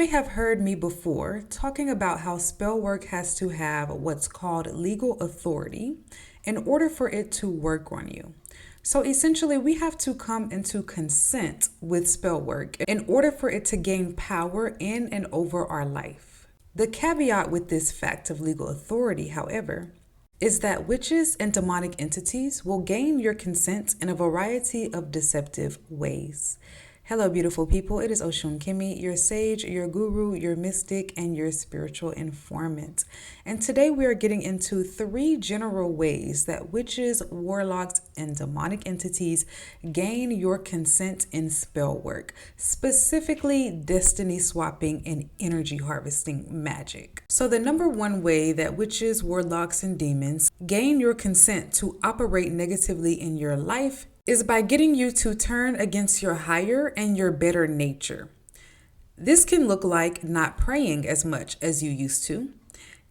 may have heard me before talking about how spell work has to have what's called legal authority in order for it to work on you. So essentially, we have to come into consent with spell work in order for it to gain power in and over our life. The caveat with this fact of legal authority, however, is that witches and demonic entities will gain your consent in a variety of deceptive ways. Hello, beautiful people. It is Oshun Kimmy, your sage, your guru, your mystic, and your spiritual informant. And today we are getting into 3 general ways that witches, warlocks, and demonic entities gain your consent in spell work, specifically destiny swapping and energy harvesting magic. So the number 1 way that witches, warlocks, and demons gain your consent to operate negatively in your life is by getting you to turn against your higher and your better nature. This can look like not praying as much as you used to,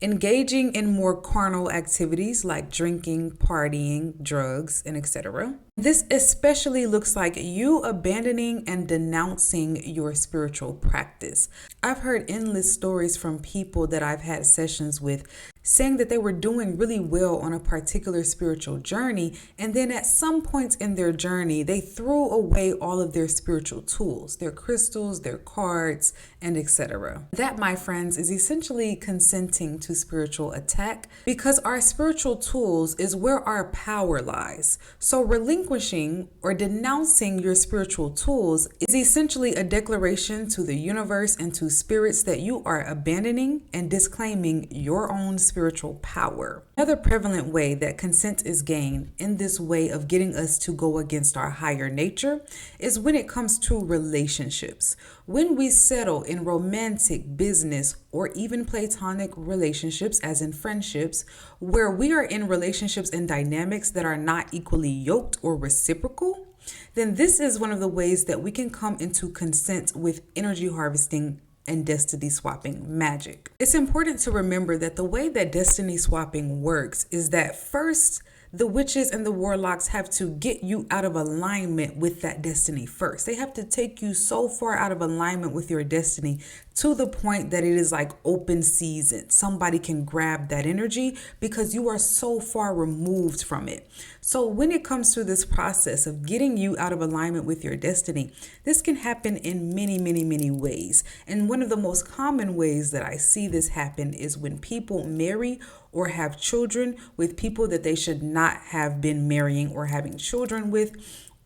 engaging in more carnal activities like drinking, partying, drugs, and etc. This especially looks like you abandoning and denouncing your spiritual practice. I've heard endless stories from people that I've had sessions with saying that they were doing really well on a particular spiritual journey, and then at some points in their journey, they threw away all of their spiritual tools, their crystals, their cards, and etc. That, my friends, is essentially consenting to spiritual attack, because our spiritual tools is where our power lies. So relinquishing or denouncing your spiritual tools is essentially a declaration to the universe and to spirits that you are abandoning and disclaiming your own spiritual power. Another prevalent way that consent is gained in this way of getting us to go against our higher nature is when it comes to relationships. When we settle in romantic, business, or even platonic relationships, as in friendships, where we are in relationships and dynamics that are not equally yoked or reciprocal, then this is one of the ways that we can come into consent with energy harvesting and destiny swapping magic. It's important to remember that the way that destiny swapping works is that first, the witches and the warlocks have to get you out of alignment with that destiny first. They have to take you so far out of alignment with your destiny to the point that it is like open season. Somebody can grab that energy because you are so far removed from it. So when it comes to this process of getting you out of alignment with your destiny, this can happen in many ways. And one of the most common ways that I see this happen is when people marry or have children with people that they should not have been marrying or having children with,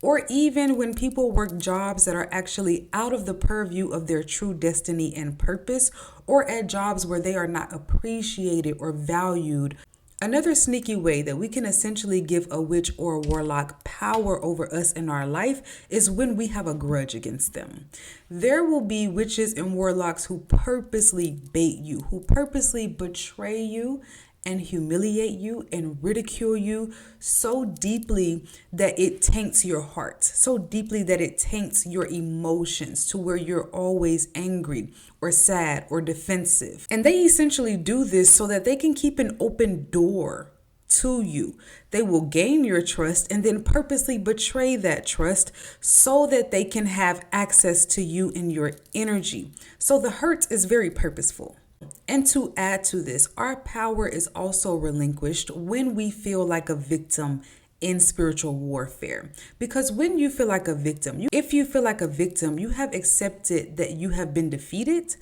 or even when people work jobs that are actually out of the purview of their true destiny and purpose, or at jobs where they are not appreciated or valued. Another sneaky way that we can essentially give a witch or a warlock power over us in our life is when we have a grudge against them. There will be witches and warlocks who purposely bait you, who purposely betray you and humiliate you and ridicule you so deeply that it taints your heart, so deeply that it taints your emotions to where you're always angry or sad or defensive. And they essentially do this so that they can keep an open door to you. They will gain your trust and then purposely betray that trust so that they can have access to you and your energy. So the hurt is very purposeful. And to add to this, our power is also relinquished when we feel like a victim in spiritual warfare. Because when you feel like a victim, if you feel like a victim, you have accepted that you have been defeated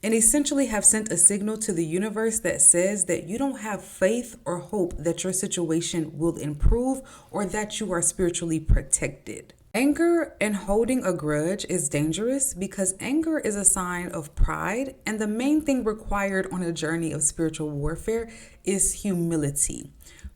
and essentially have sent a signal to the universe that says that you don't have faith or hope that your situation will improve or that you are spiritually protected. Anger and holding a grudge is dangerous because anger is a sign of pride, and the main thing required on a journey of spiritual warfare is humility.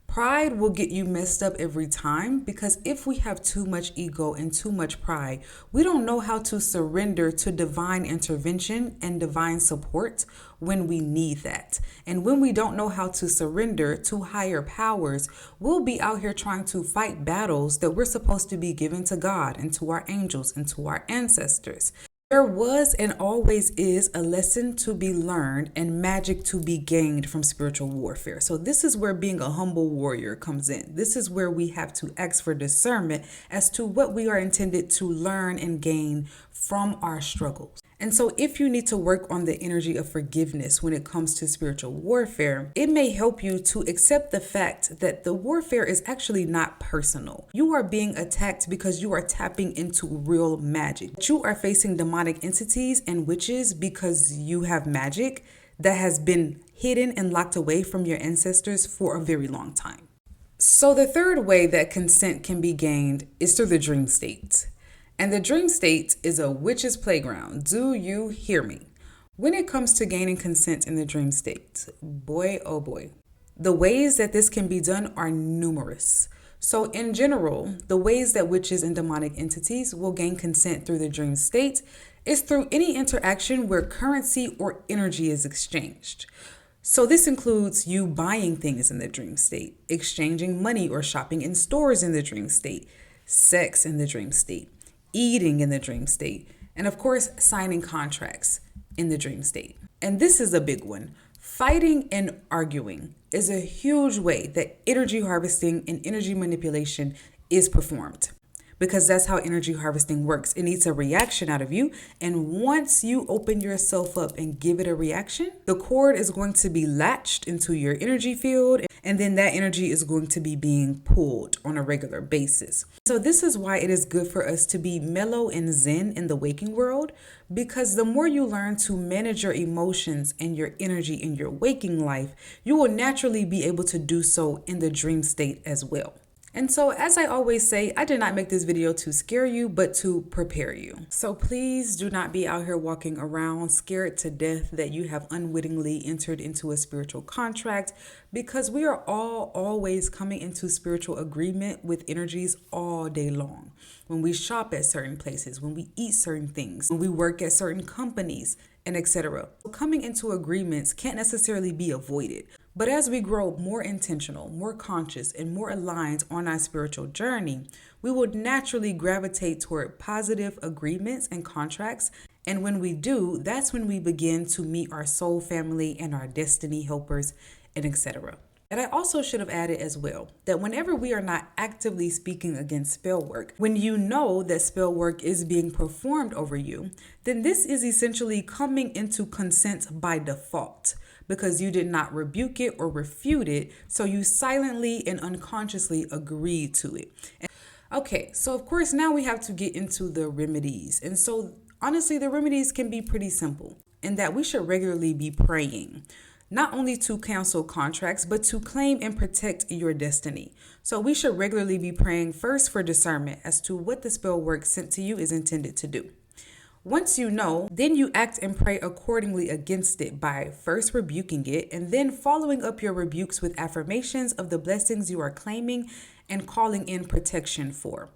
Pride will get you messed up every time because if we have too much ego and too much pride, we don't know how to surrender to divine intervention and divine support when we need that. And when we don't know how to surrender to higher powers, we'll be out here trying to fight battles that we're supposed to be giving to God and to our angels and to our ancestors. There was and always is a lesson to be learned and magic to be gained from spiritual warfare. So this is where being a humble warrior comes in. This is where we have to ask for discernment as to what we are intended to learn and gain from our struggles. And so, if you need to work on the energy of forgiveness when it comes to spiritual warfare, it may help you to accept the fact that the warfare is actually not personal. You are being attacked because you are tapping into real magic. You are facing demonic entities and witches because you have magic that has been hidden and locked away from your ancestors for a very long time. So, the third way that consent can be gained is through the dream state. And the dream state is a witch's playground. Do you hear me? When it comes to gaining consent in the dream state, boy, oh boy, the ways that this can be done are numerous. So in general, the ways that witches and demonic entities will gain consent through the dream state is through any interaction where currency or energy is exchanged. So this includes you buying things in the dream state, exchanging money or shopping in stores in the dream state, sex in the dream state, eating in the dream state, and of course, signing contracts in the dream state. And this is a big one. Fighting and arguing is a huge way that energy harvesting and energy manipulation is performed, because that's how energy harvesting works. It needs a reaction out of you. And once you open yourself up and give it a reaction, the cord is going to be latched into your energy field. And then that energy is going to be being pulled on a regular basis. So this is why it is good for us to be mellow and zen in the waking world, because the more you learn to manage your emotions and your energy in your waking life, you will naturally be able to do so in the dream state as well. And so, as I always say, I did not make this video to scare you, but to prepare you. So please do not be out here walking around scared to death that you have unwittingly entered into a spiritual contract, because we are all always coming into spiritual agreement with energies all day long. When we shop at certain places, when we eat certain things, when we work at certain companies, and etc. Coming into agreements can't necessarily be avoided. But as we grow more intentional, more conscious, and more aligned on our spiritual journey, we will naturally gravitate toward positive agreements and contracts. And when we do, that's when we begin to meet our soul family and our destiny helpers, and etc. And I also should have added as well that whenever we are not actively speaking against spell work, when you know that spell work is being performed over you, then this is essentially coming into consent by default, because you did not rebuke it or refute it, so you silently and unconsciously agreed to it. Okay, so of course now we have to get into the remedies. And so honestly, the remedies can be pretty simple in that we should regularly be praying, not only to cancel contracts, but to claim and protect your destiny. So we should regularly be praying first for discernment as to what the spell work sent to you is intended to do. Once you know, then you act and pray accordingly against it by first rebuking it and then following up your rebukes with affirmations of the blessings you are claiming and calling in protection for.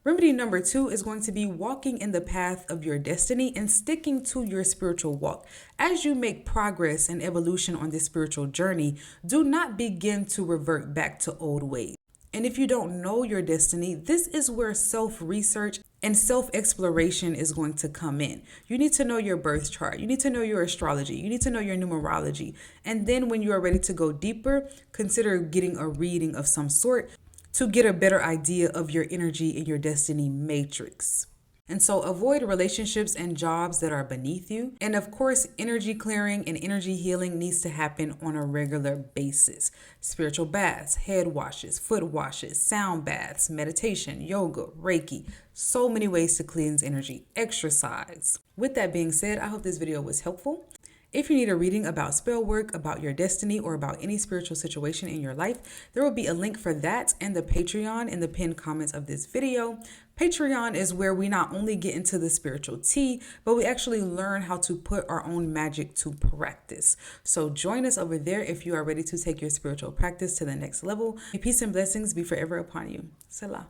Remedy number 2 is going to be walking in the path of your destiny and sticking to your spiritual walk. As you make progress and evolution on this spiritual journey, do not begin to revert back to old ways. And if you don't know your destiny, this is where self-research and self-exploration is going to come in. You need to know your birth chart. You need to know your astrology. You need to know your numerology. And then when you are ready to go deeper, consider getting a reading of some sort to get a better idea of your energy and your destiny matrix. And so avoid relationships and jobs that are beneath you. And of course, energy clearing and energy healing needs to happen on a regular basis. Spiritual baths, head washes, foot washes, sound baths, meditation, yoga, Reiki, so many ways to cleanse energy, exercise. With that being said, I hope this video was helpful. If you need a reading about spell work, about your destiny, or about any spiritual situation in your life, there will be a link for that and the Patreon in the pinned comments of this video. Patreon is where we not only get into the spiritual tea, but we actually learn how to put our own magic to practice. So join us over there if you are ready to take your spiritual practice to the next level. May peace and blessings be forever upon you. Selah.